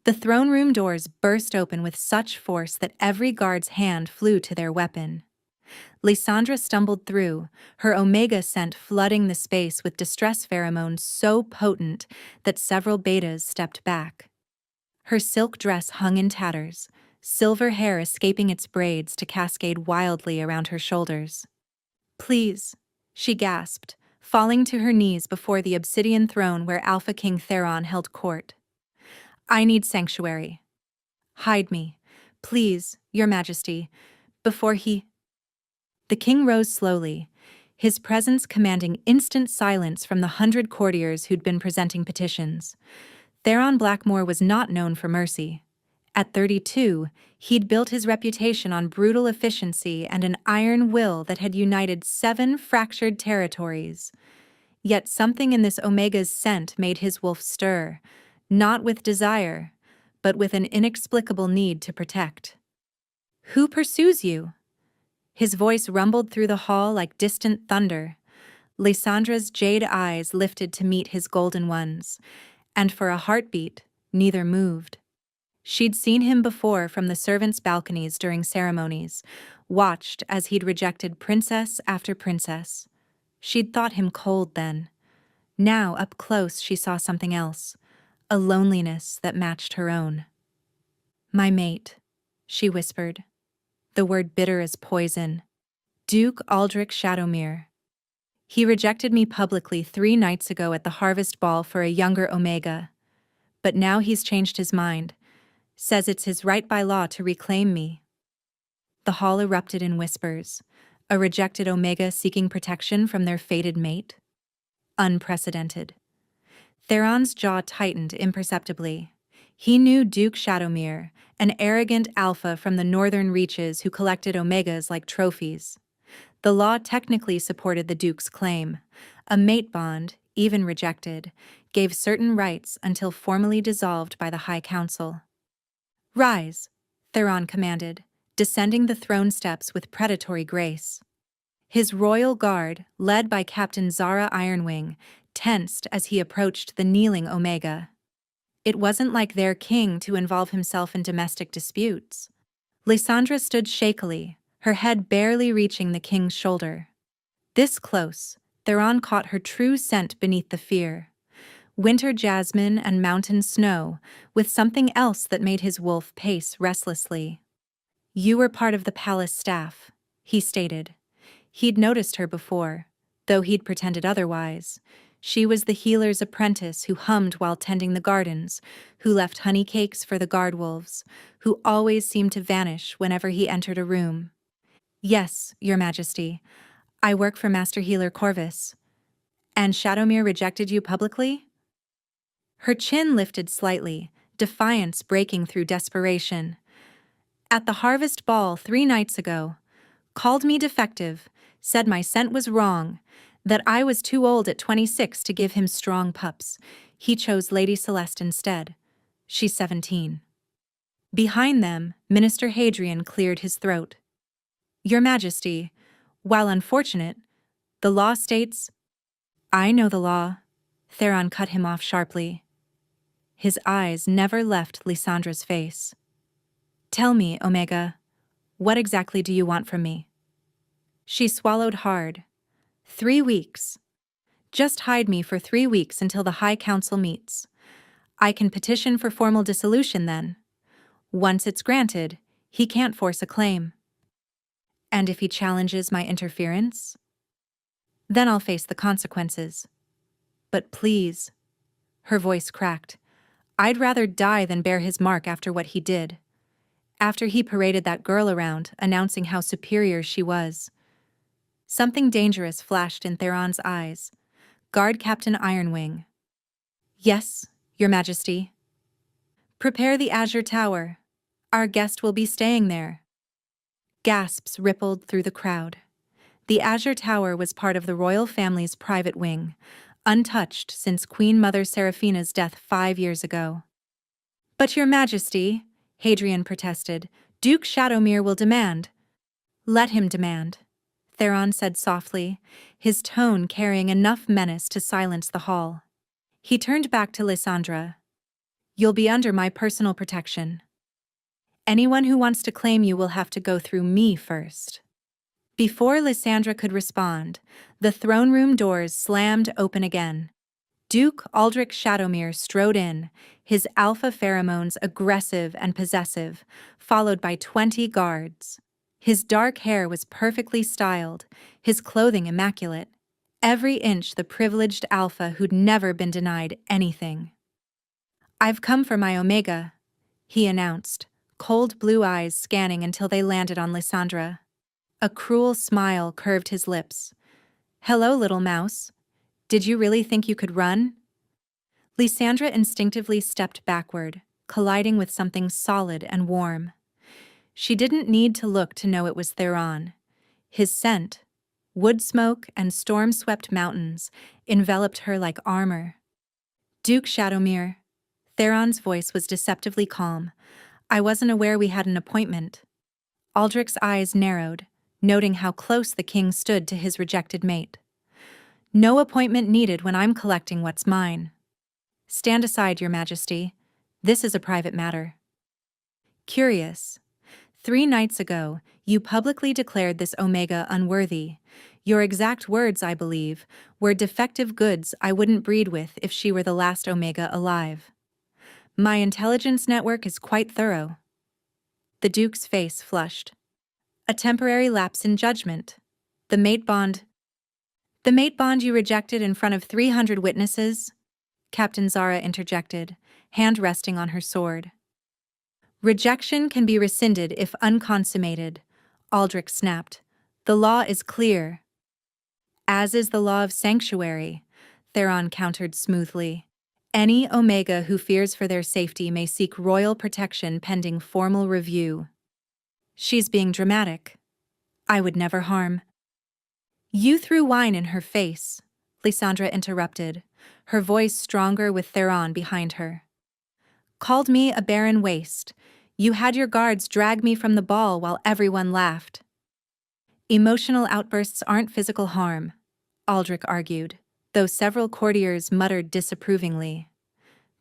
The throne room doors burst open with such force that every guard's hand flew to their weapon. Lysandra stumbled through, her omega scent flooding the space with distress pheromones so potent that several betas stepped back. Her silk dress hung in tatters, silver hair escaping its braids to cascade wildly around her shoulders. "Please," she gasped, falling to her knees before the obsidian throne where Alpha King Theron held court. "I need sanctuary. Hide me, please, Your Majesty, before he—" The king rose slowly, his presence commanding instant silence from the 100 courtiers who'd been presenting petitions. Theron Blackmore was not known for mercy. At 32, he'd built his reputation on brutal efficiency and an iron will that had united 7 fractured territories. Yet something in this Omega's scent made his wolf stir, not with desire, but with an inexplicable need to protect. "Who pursues you?" His voice rumbled through the hall like distant thunder. Lysandra's jade eyes lifted to meet his golden ones, and for a heartbeat, neither moved. She'd seen him before from the servants' balconies during ceremonies, watched as he'd rejected princess after princess. She'd thought him cold then. Now, up close, she saw something else, a loneliness that matched her own. "My mate," she whispered, the word bitter as poison. "Duke Aldrich Shadowmere. He rejected me publicly 3 nights ago at the Harvest Ball for a younger Omega. But now he's changed his mind, says it's his right by law to reclaim me." The hall erupted in whispers, a rejected Omega seeking protection from their fated mate. Unprecedented. Theron's jaw tightened imperceptibly. He knew Duke Shadowmere, an arrogant alpha from the northern reaches who collected Omegas like trophies. The law technically supported the Duke's claim. A mate bond, even rejected, gave certain rights until formally dissolved by the High Council. "Rise," Theron commanded, descending the throne steps with predatory grace. His royal guard, led by Captain Zara Ironwing, tensed as he approached the kneeling Omega. It wasn't like their king to involve himself in domestic disputes. Lysandra stood shakily, her head barely reaching the king's shoulder. This close, Theron caught her true scent beneath the fear. Winter jasmine and mountain snow, with something else that made his wolf pace restlessly. "You were part of the palace staff," he stated. He'd noticed her before, though he'd pretended otherwise. She was the healer's apprentice who hummed while tending the gardens, who left honey cakes for the guard wolves, who always seemed to vanish whenever he entered a room. "Yes, Your Majesty. I work for Master Healer Corvus." "And Shadowmere rejected you publicly?" Her chin lifted slightly, defiance breaking through desperation. "At the Harvest Ball 3 nights ago. Called me defective, said my scent was wrong, that I was too old at 26 to give him strong pups. He chose Lady Celeste instead. She's 17. Behind them, Minister Hadrian cleared his throat. "Your Majesty, while unfortunate, the law states—" "I know the law," Theron cut him off sharply. His eyes never left Lysandra's face. "Tell me, Omega, what exactly do you want from me?" She swallowed hard. 3 weeks. Just hide me for 3 weeks until the High Council meets. I can petition for formal dissolution then. Once it's granted, he can't force a claim. And if he challenges my interference? Then I'll face the consequences. But please, her voice cracked, I'd rather die than bear his mark after what he did. After he paraded that girl around, announcing how superior she was. Something dangerous flashed in Theron's eyes. Guard Captain Ironwing. "Yes, Your Majesty." "Prepare the Azure Tower. Our guest will be staying there." Gasps rippled through the crowd. The Azure Tower was part of the royal family's private wing, untouched since Queen Mother Seraphina's death 5 years ago. "But Your Majesty," Hadrian protested, "Duke Shadowmere will demand." "Let him demand," Theron said softly, his tone carrying enough menace to silence the hall. He turned back to Lysandra. You'll be under my personal protection. Anyone who wants to claim you will have to go through me first." Before Lysandra could respond, the throne room doors slammed open again. Duke Aldrich Shadowmere strode in, his alpha pheromones aggressive and possessive, followed by 20 guards. His dark hair was perfectly styled, his clothing immaculate, every inch the privileged alpha who'd never been denied anything. "I've come for my Omega," he announced, cold blue eyes scanning until they landed on Lysandra. A cruel smile curved his lips. "Hello, little mouse. Did you really think you could run?" Lysandra instinctively stepped backward, colliding with something solid and warm. She didn't need to look to know it was Theron. His scent, wood smoke and storm-swept mountains, enveloped her like armor. "Duke Shadowmere." Theron's voice was deceptively calm. "I wasn't aware we had an appointment." Aldrich's eyes narrowed, noting how close the king stood to his rejected mate. "No appointment needed when I'm collecting what's mine." "Stand aside, Your Majesty. This is a private matter." "Curious. 3 nights ago, you publicly declared this Omega unworthy. Your exact words, I believe, were defective goods I wouldn't breed with if she were the last Omega alive. My intelligence network is quite thorough." The Duke's face flushed. "A temporary lapse in judgment. The mate bond you rejected in front of 300 witnesses?" Captain Zara interjected, hand resting on her sword. "Rejection can be rescinded if unconsummated," Aldrich snapped. "The law is clear." "As is the law of sanctuary," Theron countered smoothly. "Any Omega who fears for their safety may seek royal protection pending formal review." "She's being dramatic. I would never harm." "You threw wine in her face," Lysandra interrupted, her voice stronger with Theron behind her. "Called me a barren waste. You had your guards drag me from the ball while everyone laughed." "Emotional outbursts aren't physical harm," Aldrich argued, though several courtiers muttered disapprovingly.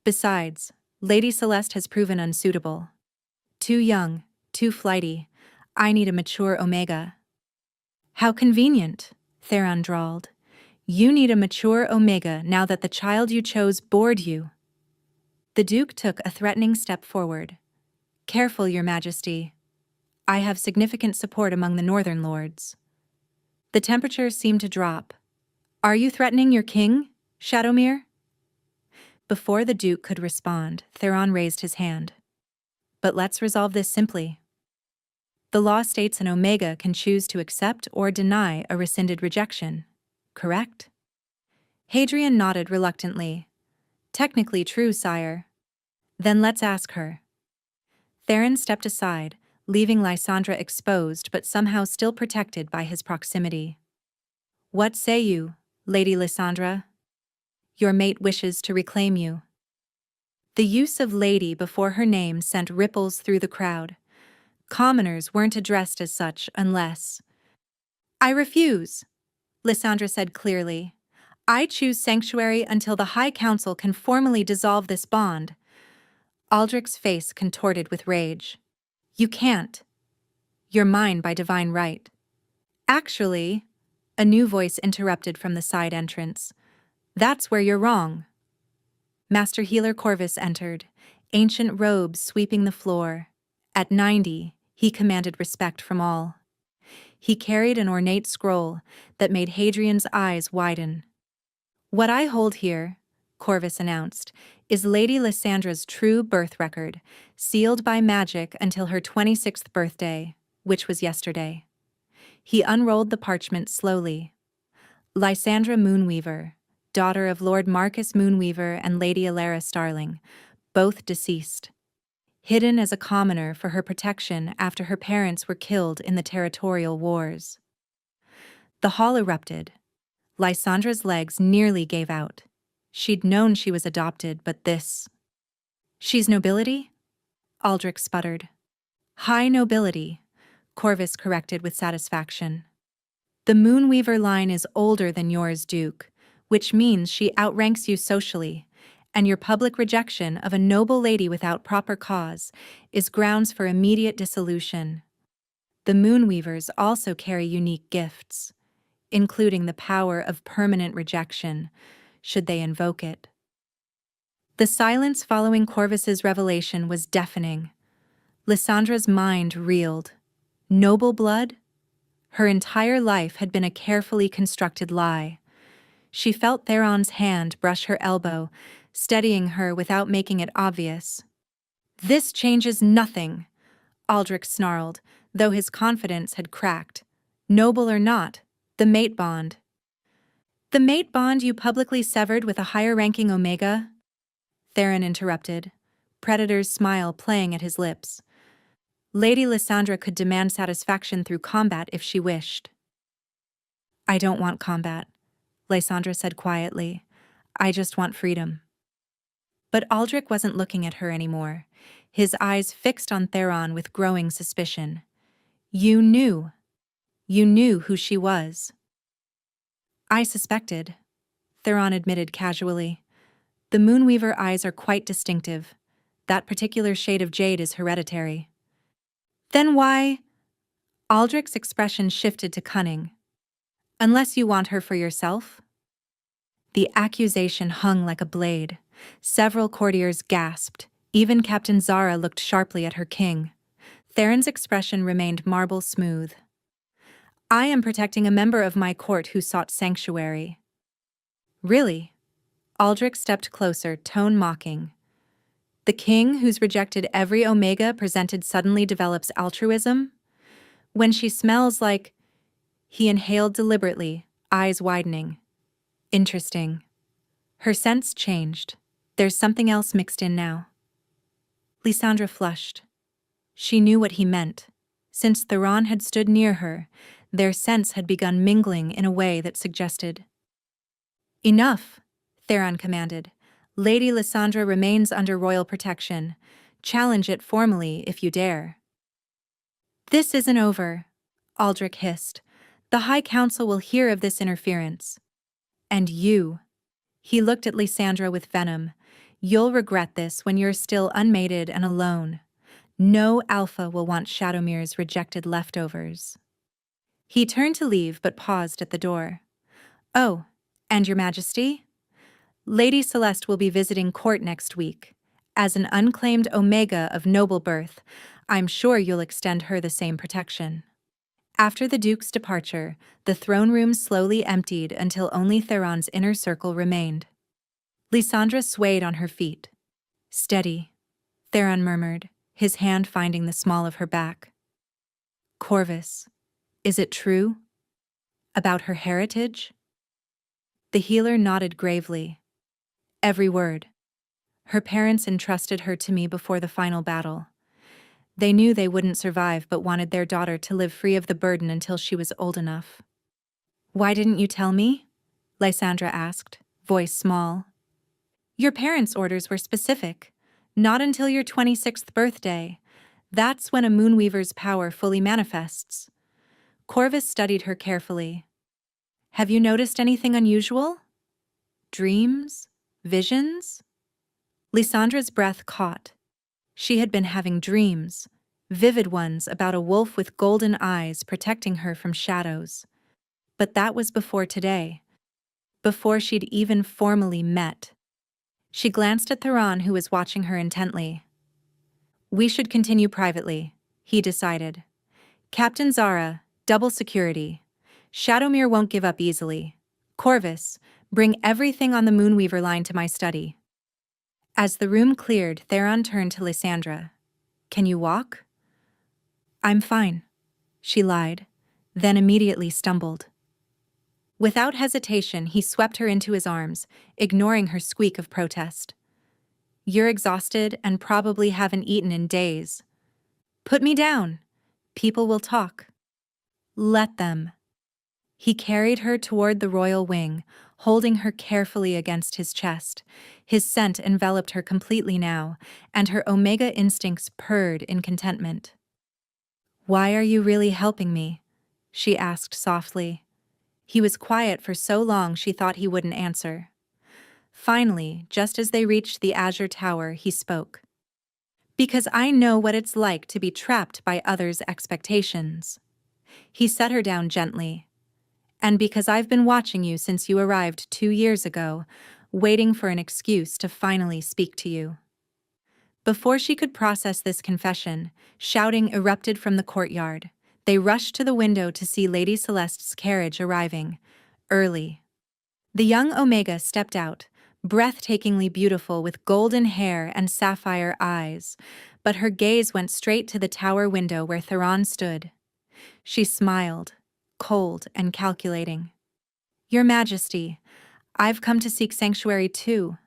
"Besides, Lady Celeste has proven unsuitable. Too young, too flighty. I need a mature Omega." "How convenient," Theron drawled. "You need a mature Omega now that the child you chose bored you." The Duke took a threatening step forward. "Careful, Your Majesty. I have significant support among the Northern Lords." The temperature seemed to drop. "Are you threatening your king, Shadowmere?" Before the Duke could respond, Theron raised his hand. "But let's resolve this simply. The law states an Omega can choose to accept or deny a rescinded rejection, correct?" Hadrian nodded reluctantly. "Technically true, sire." "Then let's ask her." Theron stepped aside, leaving Lysandra exposed but somehow still protected by his proximity. "What say you, Lady Lysandra? Your mate wishes to reclaim you." The use of lady before her name sent ripples through the crowd. Commoners weren't addressed as such unless— "I refuse," Lysandra said clearly. "I choose sanctuary until the High Council can formally dissolve this bond." Aldrich's face contorted with rage. "You can't. You're mine by divine right." "Actually," a new voice interrupted from the side entrance, "that's where you're wrong." Master Healer Corvus entered, ancient robes sweeping the floor. At 90, he commanded respect from all. He carried an ornate scroll that made Hadrian's eyes widen. "What I hold here," Corvus announced, "is Lady Lysandra's true birth record, sealed by magic until her 26th birthday, which was yesterday." He unrolled the parchment slowly. "Lysandra Moonweaver, daughter of Lord Marcus Moonweaver and Lady Alara Starling, both deceased. Hidden as a commoner for her protection after her parents were killed in the territorial wars." The hall erupted. Lysandra's legs nearly gave out. She'd known she was adopted, but this— "She's nobility?" Aldrich sputtered. "High nobility," Corvus corrected with satisfaction. "The Moonweaver line is older than yours, Duke, which means she outranks you socially, and your public rejection of a noble lady without proper cause is grounds for immediate dissolution. The Moonweavers also carry unique gifts, including the power of permanent rejection, should they invoke it. The silence following Corvus's revelation was deafening. Lysandra's mind reeled. Noble blood? Her entire life had been a carefully constructed lie. She felt Theron's hand brush her elbow, steadying her without making it obvious. "This changes nothing," Aldrich snarled, though his confidence had cracked. "Noble or not, the mate bond." "The mate bond you publicly severed with a higher-ranking Omega?" Theron interrupted, Predator's smile playing at his lips. Lady Lysandra could demand satisfaction through combat if she wished. "I don't want combat," Lysandra said quietly. "I just want freedom." But Aldrich wasn't looking at her anymore, his eyes fixed on Theron with growing suspicion. You knew who she was." "I suspected," Theron admitted casually. "The Moonweaver eyes are quite distinctive. That particular shade of jade is hereditary." "Then why?" Aldrich's expression shifted to cunning. "Unless you want her for yourself?" The accusation hung like a blade. Several courtiers gasped. Even Captain Zara looked sharply at her king. Theron's expression remained marble smooth. "I am protecting a member of my court who sought sanctuary." "Really?" Aldrich stepped closer, tone mocking. "The king who's rejected every Omega presented suddenly develops altruism? When she smells like—" He inhaled deliberately, eyes widening. "Interesting." Her sense changed. There's something else mixed in now. Lysandra flushed. She knew what he meant. Since Theron had stood near her, their scents had begun mingling in a way that suggested. "Enough," Theron commanded. "Lady Lysandra remains under royal protection. Challenge it formally if you dare." "This isn't over," Aldrich hissed. "The High Council will hear of this interference. And you." He looked at Lysandra with venom. "You'll regret this when you're still unmated and alone. No alpha will want Shadowmere's rejected leftovers." He turned to leave but paused at the door. "Oh, and your Majesty? Lady Celeste will be visiting court next week. As an unclaimed Omega of noble birth, I'm sure you'll extend her the same protection." After the Duke's departure, the throne room slowly emptied until only Theron's inner circle remained. Lysandra swayed on her feet. "Steady," Theron murmured, his hand finding the small of her back. "Corvus, is it true? About her heritage?" The healer nodded gravely. "Every word. Her parents entrusted her to me before the final battle. They knew they wouldn't survive but wanted their daughter to live free of the burden until she was old enough." "Why didn't you tell me?" Lysandra asked, voice small. "Your parents' orders were specific. Not until your 26th birthday. That's when a Moonweaver's power fully manifests." Corvus studied her carefully. "Have you noticed anything unusual? Dreams? Visions?" Lysandra's breath caught. She had been having dreams, vivid ones about a wolf with golden eyes protecting her from shadows. But that was before today, before she'd even formally met. She glanced at Theron, who was watching her intently. "We should continue privately," he decided. "Captain Zara, double security. Shadowmere won't give up easily. Corvus, bring everything on the Moonweaver line to my study." As the room cleared, Theron turned to Lysandra. "Can you walk?" "I'm fine," she lied, then immediately stumbled. Without hesitation, he swept her into his arms, ignoring her squeak of protest. "You're exhausted and probably haven't eaten in days. Put me down. People will talk." "Let them." He carried her toward the royal wing, holding her carefully against his chest. His scent enveloped her completely now, and her Omega instincts purred in contentment. "Why are you really helping me?" she asked softly. He was quiet for so long she thought he wouldn't answer. Finally, just as they reached the Azure Tower, he spoke. Because I know what it's like to be trapped by others' expectations. He set her down gently. And because I've been watching you since you arrived 2 years ago, waiting for an excuse to finally speak to you. Before she could process this confession, shouting erupted from the courtyard. They rushed to the window to see Lady Celeste's carriage arriving, early. The young Omega stepped out, breathtakingly beautiful with golden hair and sapphire eyes, but her gaze went straight to the tower window where Theron stood. She smiled, cold and calculating. Your Majesty, I've come to seek sanctuary too.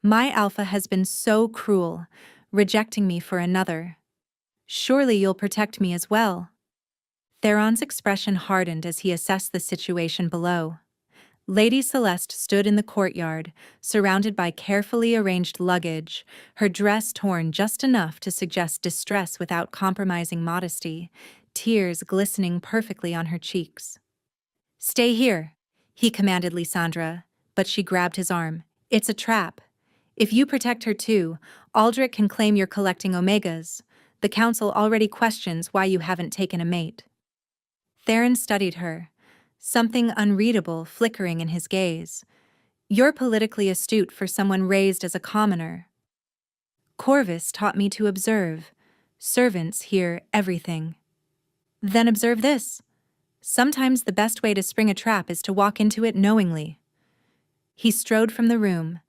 My alpha has been so cruel, rejecting me for another. Surely you'll protect me as well. Theron's expression hardened as he assessed the situation below. Lady Celeste stood in the courtyard, surrounded by carefully arranged luggage, her dress torn just enough to suggest distress without compromising modesty, tears glistening perfectly on her cheeks. Stay here, he commanded Lysandra, but she grabbed his arm. It's a trap. If you protect her too, Aldrich can claim you're collecting Omegas. The council already questions why you haven't taken a mate. Theron studied her, something unreadable flickering in his gaze. You're politically astute for someone raised as a commoner. Corvus taught me to observe. Servants hear everything. Then observe this. Sometimes the best way to spring a trap is to walk into it knowingly. He strode from the room.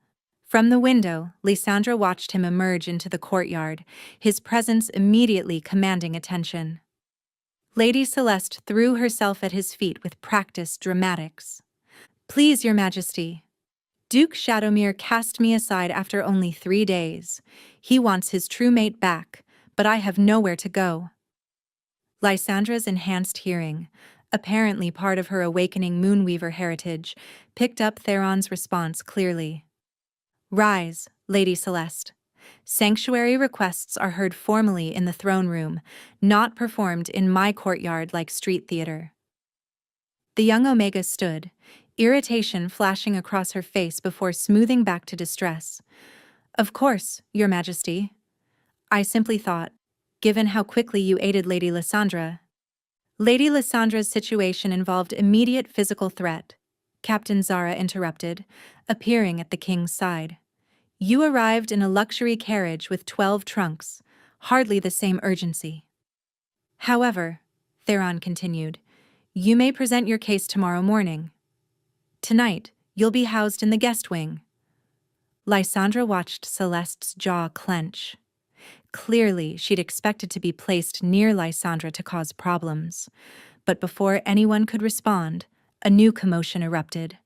From the window, Lysandra watched him emerge into the courtyard, his presence immediately commanding attention. Lady Celeste threw herself at his feet with practiced dramatics. Please, Your Majesty. Duke Shadowmere cast me aside after only 3 days. He wants his true mate back, but I have nowhere to go. Lysandra's enhanced hearing, apparently part of her awakening Moonweaver heritage, picked up Theron's response clearly. Rise, Lady Celeste. Sanctuary requests are heard formally in the throne room, not performed in my courtyard like street theater. The young Omega stood, irritation flashing across her face before smoothing back to distress. Of course, Your Majesty. I simply thought, given how quickly you aided Lady Lysandra. Lady Lysandra's situation involved immediate physical threat, Captain Zara interrupted, appearing at the king's side. You arrived in a luxury carriage with 12 trunks, hardly the same urgency. However, Theron continued, you may present your case tomorrow morning. Tonight, you'll be housed in the guest wing. Lysandra watched Celeste's jaw clench. Clearly, she'd expected to be placed near Lysandra to cause problems. But before anyone could respond, a new commotion erupted.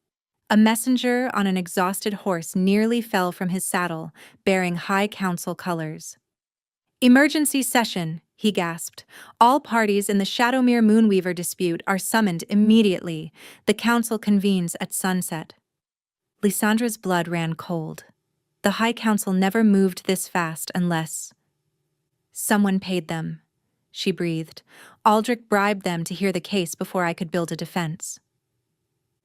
A messenger on an exhausted horse nearly fell from his saddle, bearing High Council colors. Emergency session, he gasped. All parties in the Shadowmere Moonweaver dispute are summoned immediately. The council convenes at sunset. Lysandra's blood ran cold. The High Council never moved this fast unless... Someone paid them, she breathed. Aldrich bribed them to hear the case before I could build a defense.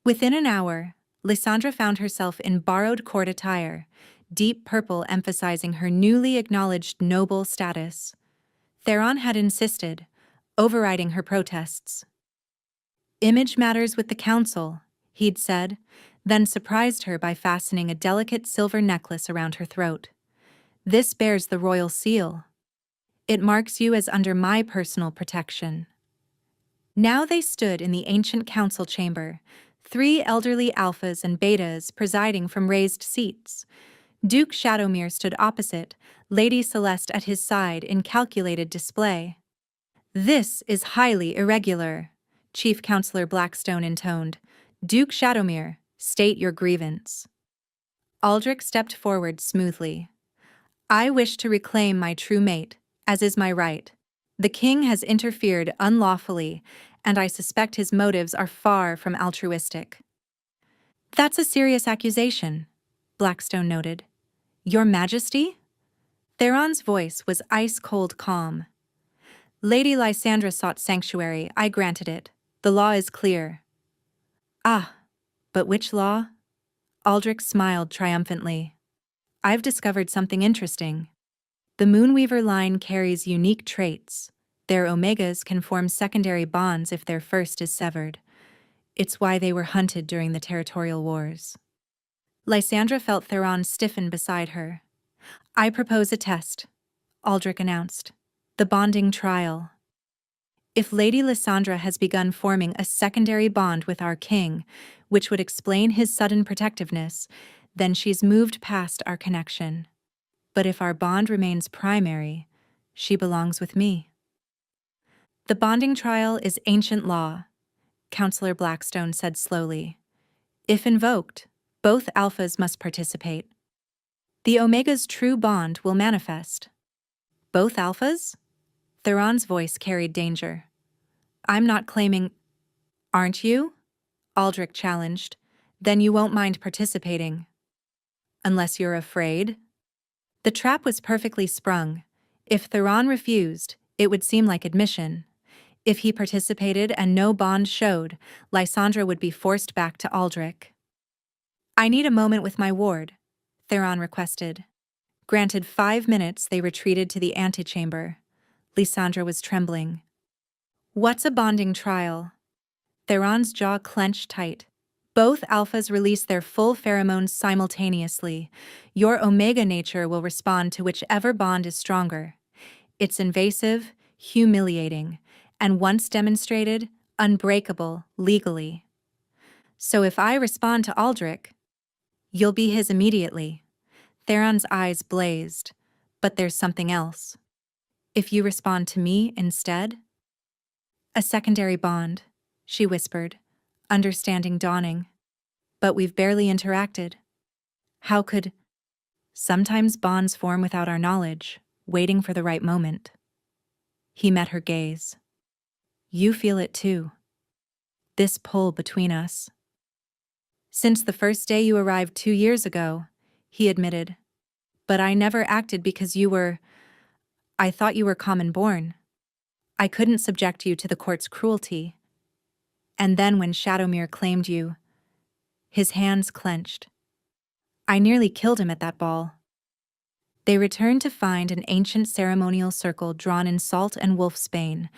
Within an hour, Lysandra found herself in borrowed court attire, deep purple emphasizing her newly acknowledged noble status. Theron had insisted, overriding her protests. Image matters with the council, he'd said, then surprised her by fastening a delicate silver necklace around her throat. This bears the royal seal. It marks you as under my personal protection. Now they stood in the ancient council chamber, 3 elderly alphas and betas presiding from raised seats. Duke Shadowmere stood opposite, Lady Celeste at his side in calculated display. This is highly irregular, Chief Counselor Blackstone intoned. Duke Shadowmere, state your grievance. Aldrich stepped forward smoothly. I wish to reclaim my true mate, as is my right. The king has interfered unlawfully, and I suspect his motives are far from altruistic. That's a serious accusation, Blackstone noted. Your Majesty? Theron's voice was ice-cold calm. Lady Lysandra sought sanctuary, I granted it. The law is clear. Ah, but which law? Aldrich smiled triumphantly. I've discovered something interesting. The Moonweaver line carries unique traits. Their omegas can form secondary bonds if their first is severed. It's why they were hunted during the territorial wars. Lysandra felt Theron stiffen beside her. I propose a test, Aldrich announced. The bonding trial. If Lady Lysandra has begun forming a secondary bond with our king, which would explain his sudden protectiveness, then she's moved past our connection. But if our bond remains primary, she belongs with me. The bonding trial is ancient law, Counselor Blackstone said slowly. If invoked, both alphas must participate. The Omega's true bond will manifest. Both alphas? Theron's voice carried danger. I'm not claiming— Aren't you? Aldrich challenged. Then you won't mind participating. Unless you're afraid? The trap was perfectly sprung. If Theron refused, it would seem like admission. If he participated and no bond showed, Lysandra would be forced back to Aldrich. I need a moment with my ward, Theron requested. Granted 5 minutes, they retreated to the antechamber. Lysandra was trembling. What's a bonding trial? Theron's jaw clenched tight. Both alphas release their full pheromones simultaneously. Your omega nature will respond to whichever bond is stronger. It's invasive, humiliating, and once demonstrated, unbreakable legally. So if I respond to Aldrich, you'll be his immediately. Theron's eyes blazed. But there's something else. If you respond to me instead? A secondary bond, she whispered, understanding dawning. But we've barely interacted. How could— Sometimes bonds form without our knowledge, waiting for the right moment. He met her gaze. You feel it too. This pull between us. Since the first day you arrived 2 years ago, he admitted. But I never acted because I thought you were common born. I couldn't subject you to the court's cruelty. And then when Shadowmere claimed you, his hands clenched. I nearly killed him at that ball. They returned to find an ancient ceremonial circle drawn in salt and wolfsbane.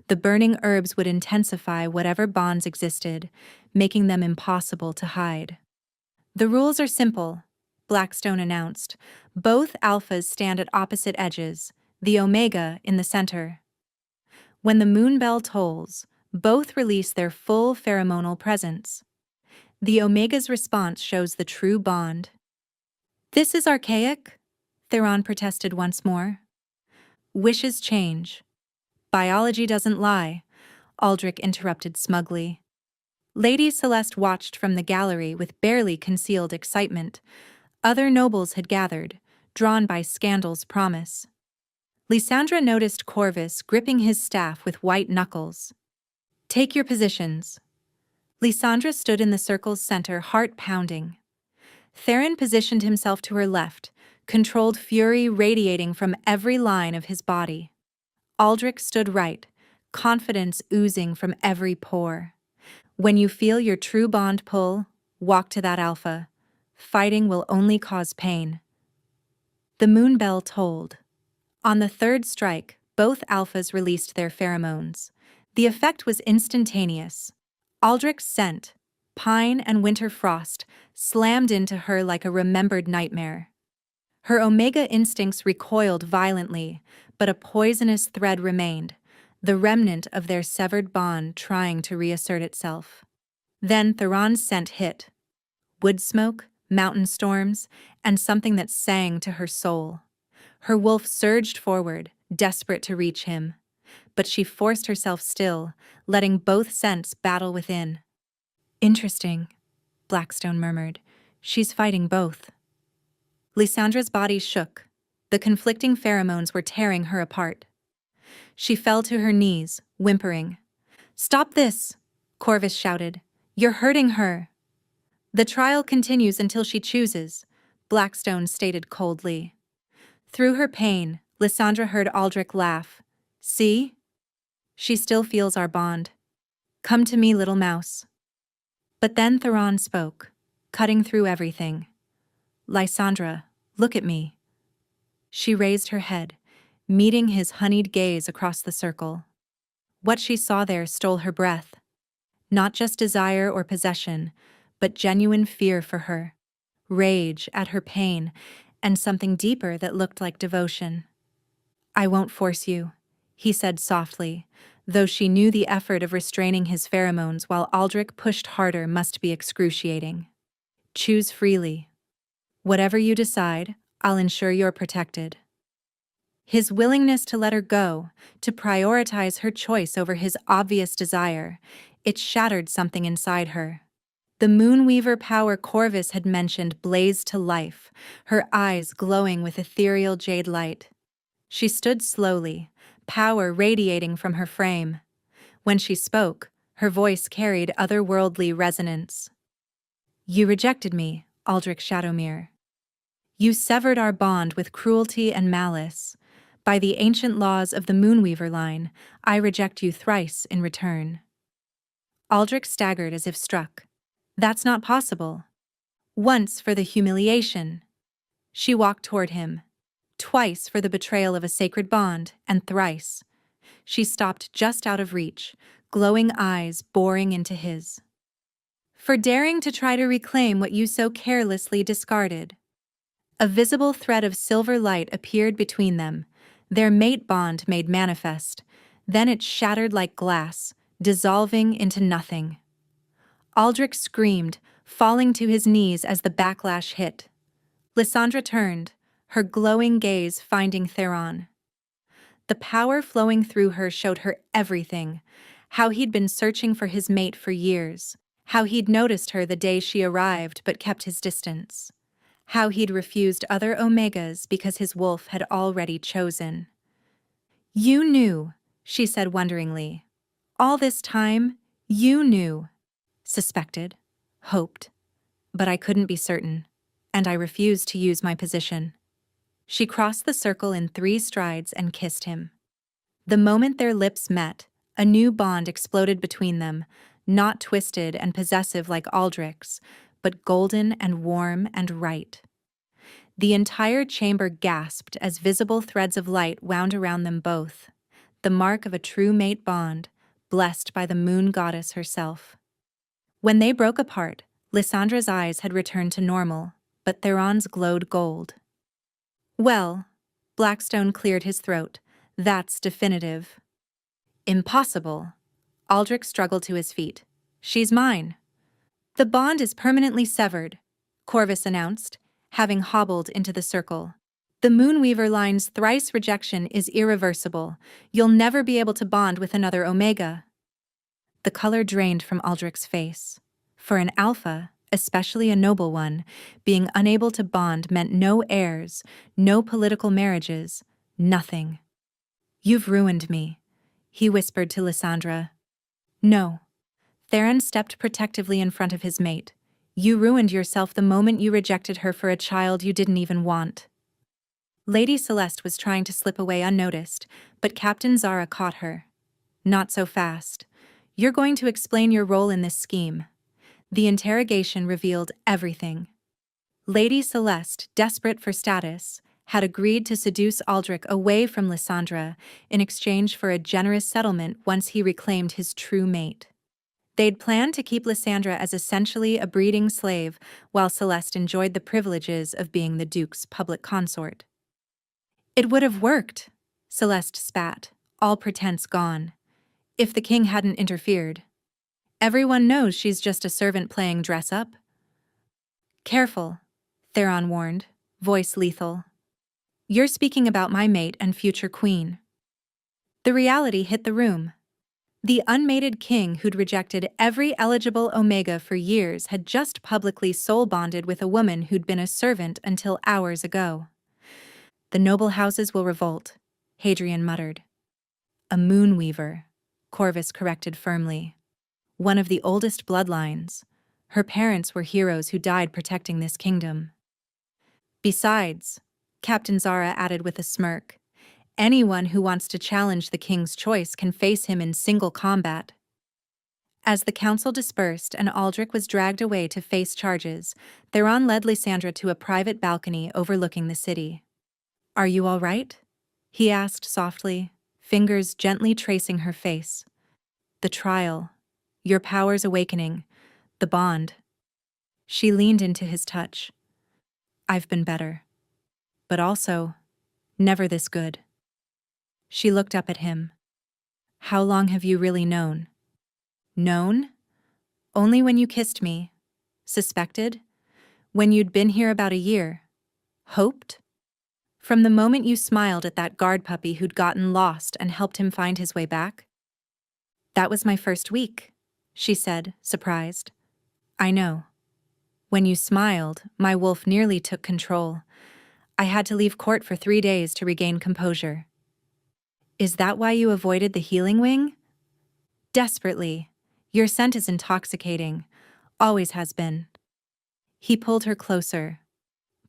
The burning herbs would intensify whatever bonds existed, making them impossible to hide. The rules are simple, Blackstone announced. Both alphas stand at opposite edges, the omega in the center. When the moon bell tolls, both release their full pheromonal presence. The omega's response shows the true bond. This is archaic, Theron protested once more. Wishes change. Biology doesn't lie, Aldrich interrupted smugly. Lady Celeste watched from the gallery with barely concealed excitement. Other nobles had gathered, drawn by scandal's promise. Lysandra noticed Corvus gripping his staff with white knuckles. Take your positions. Lysandra stood in the circle's center, heart pounding. Theron positioned himself to her left, controlled fury radiating from every line of his body. Aldrich stood right, confidence oozing from every pore. When you feel your true bond pull, walk to that alpha. Fighting will only cause pain. The moon bell tolled. On the third strike, both alphas released their pheromones. The effect was instantaneous. Aldrich's scent, pine and winter frost, slammed into her like a remembered nightmare. Her omega instincts recoiled violently, but a poisonous thread remained, the remnant of their severed bond trying to reassert itself. Then Theron's scent hit. Wood smoke, mountain storms, and something that sang to her soul. Her wolf surged forward, desperate to reach him. But she forced herself still, letting both scents battle within. Interesting, Blackstone murmured. She's fighting both. Lysandra's body shook. The conflicting pheromones were tearing her apart. She fell to her knees, whimpering. Stop this, Corvus shouted. You're hurting her. The trial continues until she chooses, Blackstone stated coldly. Through her pain, Lysandra heard Aldrich laugh. See? She still feels our bond. Come to me, little mouse. But then Theron spoke, cutting through everything. Lysandra, look at me. She raised her head, meeting his honeyed gaze across the circle. What she saw there stole her breath. Not just desire or possession, but genuine fear for her, rage at her pain, and something deeper that looked like devotion. "I won't force you," he said softly, though she knew the effort of restraining his pheromones while Aldrich pushed harder must be excruciating. "Choose freely. Whatever you decide, I'll ensure you're protected." His willingness to let her go, to prioritize her choice over his obvious desire, it shattered something inside her. The Moonweaver power Corvus had mentioned blazed to life, her eyes glowing with ethereal jade light. She stood slowly, power radiating from her frame. When she spoke, her voice carried otherworldly resonance. "You rejected me, Aldrich Shadowmere. You severed our bond with cruelty and malice. By the ancient laws of the Moonweaver line, I reject you thrice in return." Aldrich staggered as if struck. "That's not possible." "Once for the humiliation." She walked toward him. "Twice for the betrayal of a sacred bond, and thrice." She stopped just out of reach, glowing eyes boring into his. "For daring to try to reclaim what you so carelessly discarded." A visible thread of silver light appeared between them, their mate bond made manifest. Then it shattered like glass, dissolving into nothing. Aldrich screamed, falling to his knees as the backlash hit. Lysandra turned, her glowing gaze finding Theron. The power flowing through her showed her everything, how he'd been searching for his mate for years, how he'd noticed her the day she arrived but kept his distance, how he'd refused other Omegas because his wolf had already chosen. "You knew," she said wonderingly. "All this time, you knew." "Suspected, hoped, but I couldn't be certain, and I refused to use my position." She crossed the circle in 3 strides and kissed him. The moment their lips met, a new bond exploded between them, not twisted and possessive like Aldrich's, but golden and warm and right. The entire chamber gasped as visible threads of light wound around them both, the mark of a true mate bond, blessed by the moon goddess herself. When they broke apart, Lysandra's eyes had returned to normal, but Theron's glowed gold. "Well," Blackstone cleared his throat, "that's definitive." "Impossible." Aldrich struggled to his feet. "She's mine." "The bond is permanently severed," Corvus announced, having hobbled into the circle. "The Moonweaver line's thrice rejection is irreversible. You'll never be able to bond with another Omega." The color drained from Aldrich's face. For an alpha, especially a noble one, being unable to bond meant no heirs, no political marriages, nothing. "You've ruined me," he whispered to Lysandra. "No." Theron stepped protectively in front of his mate. "You ruined yourself the moment you rejected her for a child you didn't even want." Lady Celeste was trying to slip away unnoticed, but Captain Zara caught her. "Not so fast. You're going to explain your role in this scheme." The interrogation revealed everything. Lady Celeste, desperate for status, had agreed to seduce Aldrich away from Lysandra in exchange for a generous settlement once he reclaimed his true mate. They'd planned to keep Lysandra as essentially a breeding slave while Celeste enjoyed the privileges of being the Duke's public consort. "It would have worked," Celeste spat, all pretense gone, "if the king hadn't interfered. Everyone knows she's just a servant playing dress-up." "Careful," Theron warned, voice lethal. "You're speaking about my mate and future queen." The reality hit the room. The unmated king who'd rejected every eligible Omega for years had just publicly soul-bonded with a woman who'd been a servant until hours ago. "The noble houses will revolt," Hadrian muttered. "A Moonweaver," Corvus corrected firmly. "One of the oldest bloodlines. Her parents were heroes who died protecting this kingdom." "Besides," Captain Zara added with a smirk, "anyone who wants to challenge the king's choice can face him in single combat." As the council dispersed and Aldrich was dragged away to face charges, Theron led Lysandra to a private balcony overlooking the city. "Are you all right?" he asked softly, fingers gently tracing her face. "The trial, your powers awakening, the bond." She leaned into his touch. "I've been better. But also, never this good." She looked up at him. "How long have you really known?" "Known? Only when you kissed me. Suspected? When you'd been here about a year. Hoped? From the moment you smiled at that guard puppy who'd gotten lost and helped him find his way back?" "That was my first week," she said, surprised. "I know. When you smiled, my wolf nearly took control. I had to leave court for 3 days to regain composure." "Is that why you avoided the healing wing?" "Desperately. Your scent is intoxicating. Always has been." He pulled her closer.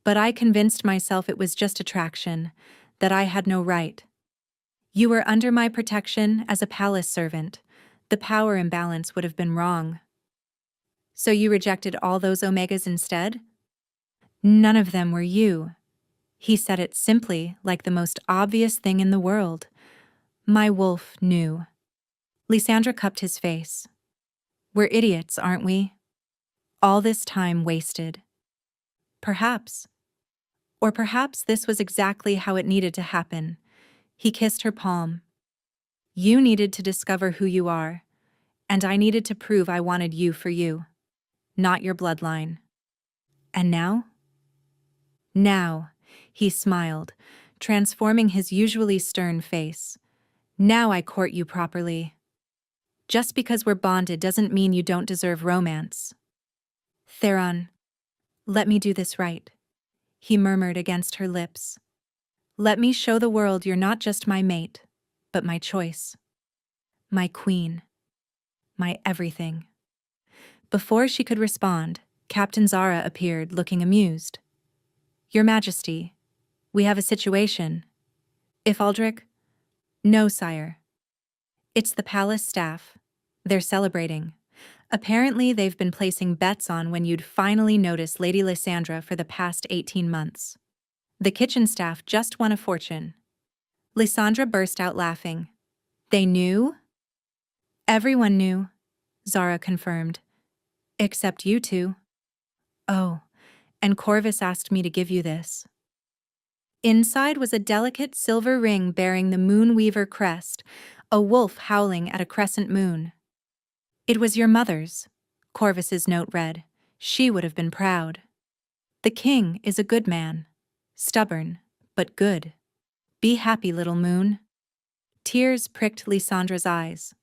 "But I convinced myself it was just attraction, that I had no right. You were under my protection as a palace servant. The power imbalance would have been wrong." "So you rejected all those omegas instead?" "None of them were you." He said it simply, like the most obvious thing in the world. "My wolf knew." Lysandra cupped his face. "We're idiots, aren't we? All this time wasted." "Perhaps. Or perhaps this was exactly how it needed to happen." He kissed her palm. "You needed to discover who you are, and I needed to prove I wanted you for you, not your bloodline. And now?" "Now," he smiled, transforming his usually stern face. "Now I court you properly. Just because we're bonded doesn't mean you don't deserve romance." "Theron, let me do this right," he murmured against her lips. "Let me show the world you're not just my mate, but my choice. My queen. My everything." Before she could respond, Captain Zara appeared, looking amused. "Your Majesty, we have a situation." "If Aldrich?" "No, sire. It's the palace staff. They're celebrating. Apparently they've been placing bets on when you'd finally notice Lady Lysandra for the past 18 months. The kitchen staff just won a fortune." Lysandra burst out laughing. "They knew?" "Everyone knew," Zara confirmed. "Except you two." "Oh, and Corvus asked me to give you this." Inside was a delicate silver ring bearing the Moonweaver crest, a wolf howling at a crescent moon. "It was your mother's," Corvus's note read. "She would have been proud. The king is a good man. Stubborn, but good. Be happy, little moon." Tears pricked Lysandra's eyes.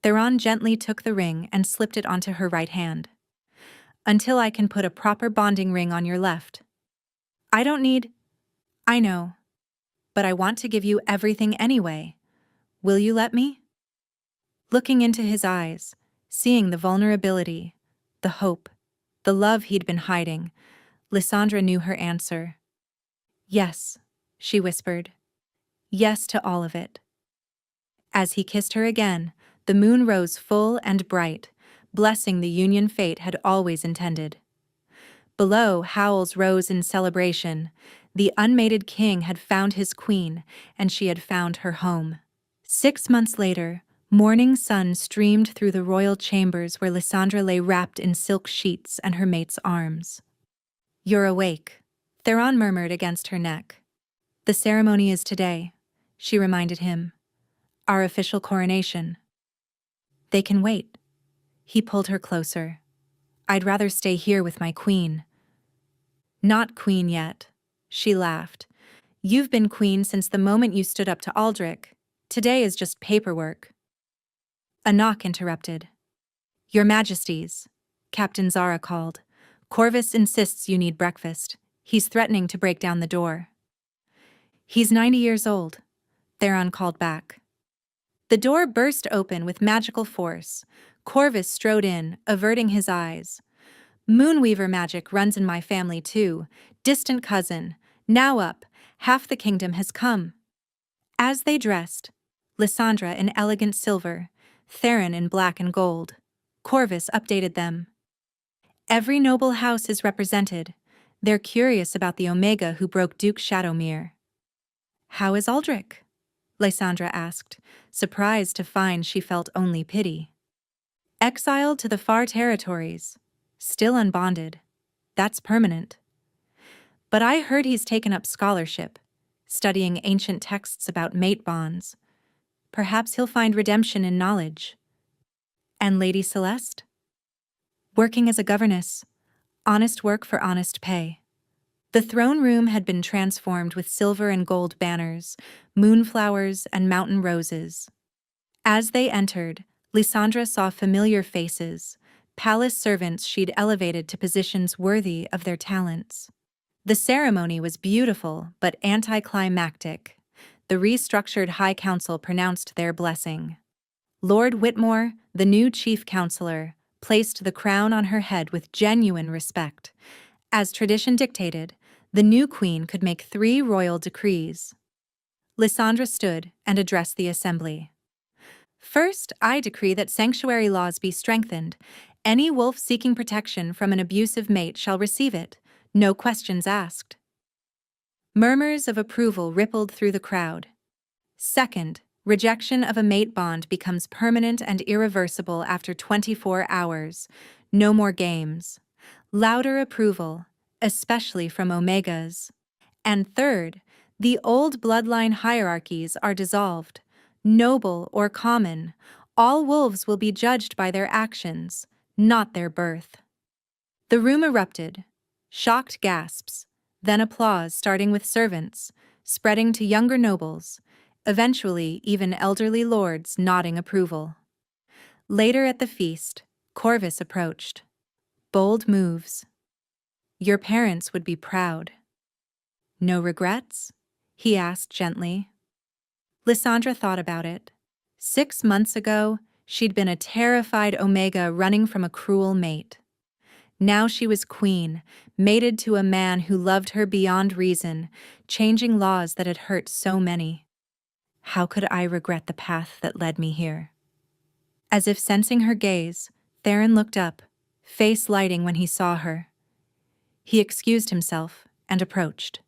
Theron gently took the ring and slipped it onto her right hand. "Until I can put a proper bonding ring on your left. I don't need—" "I know. But I want to give you everything anyway. Will you let me?" Looking into his eyes, seeing the vulnerability, the hope, the love he'd been hiding, Lysandra knew her answer. "Yes," she whispered. "Yes to all of it." As he kissed her again, the moon rose full and bright, blessing the union fate had always intended. Below, howls rose in celebration. The unmated king had found his queen, and she had found her home. 6 months later, morning sun streamed through the royal chambers where Lysandra lay wrapped in silk sheets and her mate's arms. "You're awake," Theron murmured against her neck. "The ceremony is today," she reminded him. "Our official coronation." "They can wait." He pulled her closer. "I'd rather stay here with my queen." "Not queen yet," she laughed. "You've been queen since the moment you stood up to Aldrich. Today is just paperwork." A knock interrupted. "Your Majesties," Captain Zara called. "Corvus insists you need breakfast. He's threatening to break down the door." "He's 90 years old," Theron called back. The door burst open with magical force. Corvus strode in, averting his eyes. "Moonweaver magic runs in my family too. Distant cousin. Now up. Half the kingdom has come." As they dressed, Lysandra in elegant silver, Theron in black and gold, Corvus updated them. Every noble house is represented. They're curious about the Omega who broke Duke Shadowmere. How is Aldrich? Lysandra asked, surprised to find she felt only pity. Exiled to the far territories. Still unbonded. That's permanent. But I heard he's taken up scholarship, studying ancient texts about mate bonds. Perhaps he'll find redemption in knowledge. And Lady Celeste? Working as a governess. Honest work for honest pay. The throne room had been transformed with silver and gold banners, moonflowers, and mountain roses. As they entered, Lysandra saw familiar faces, palace servants she'd elevated to positions worthy of their talents. The ceremony was beautiful but anticlimactic. The restructured High Council pronounced their blessing. Lord Whitmore, the new chief counselor, placed the crown on her head with genuine respect. As tradition dictated, the new queen could make 3 royal decrees. Lysandra stood and addressed the assembly. First, I decree that sanctuary laws be strengthened. Any wolf seeking protection from an abusive mate shall receive it, no questions asked. Murmurs of approval rippled through the crowd. Second, rejection of a mate bond becomes permanent and irreversible after 24 hours. No more games. Louder approval, especially from Omegas. And third, the old bloodline hierarchies are dissolved. Noble or common, all wolves will be judged by their actions, not their birth. The room erupted. Shocked gasps, then applause starting with servants, spreading to younger nobles, eventually even elderly lords nodding approval. Later at the feast, Corvus approached. Bold moves. Your parents would be proud. No regrets? He asked gently. Lysandra thought about it. 6 months ago, she'd been a terrified Omega running from a cruel mate. Now she was queen, mated to a man who loved her beyond reason, changing laws that had hurt so many. How could I regret the path that led me here? As if sensing her gaze, Theron looked up, face lighting when he saw her. He excused himself and approached.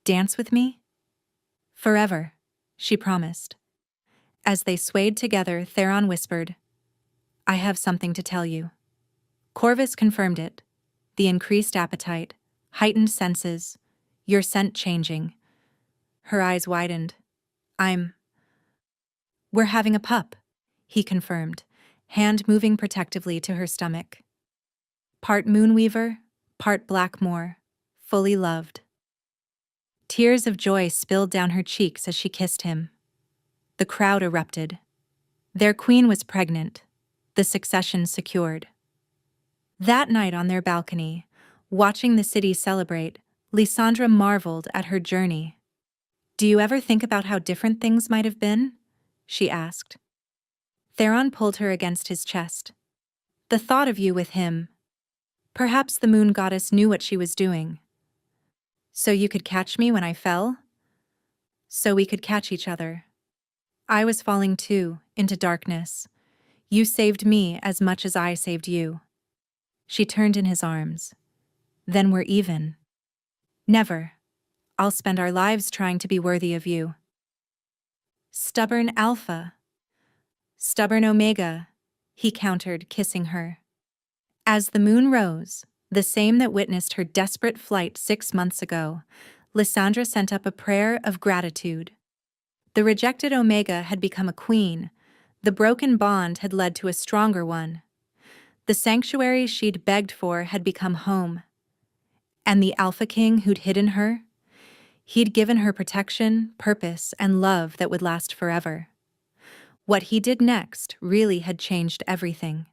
Dance with me? Forever, she promised. As they swayed together, Theron whispered, I have something to tell you. Corvus confirmed it. The increased appetite, heightened senses, your scent changing. Her eyes widened. We're having a pup, he confirmed, hand moving protectively to her stomach. Part Moonweaver, part Blackmore, fully loved. Tears of joy spilled down her cheeks as she kissed him. The crowd erupted. Their queen was pregnant, the succession secured. That night on their balcony, watching the city celebrate, Lysandra marveled at her journey. Do you ever think about how different things might have been? She asked. Theron pulled her against his chest. The thought of you with him. Perhaps the moon goddess knew what she was doing. So you could catch me when I fell? So we could catch each other. I was falling too, into darkness. You saved me as much as I saved you. She turned in his arms. Then we're even. Never. I'll spend our lives trying to be worthy of you. Stubborn Alpha. Stubborn Omega, he countered, kissing her. As the moon rose, the same that witnessed her desperate flight 6 months ago, Lysandra sent up a prayer of gratitude. The rejected Omega had become a queen. The broken bond had led to a stronger one. The sanctuary she'd begged for had become home. And the Alpha King who'd hidden her? He'd given her protection, purpose, and love that would last forever. What he did next really had changed everything.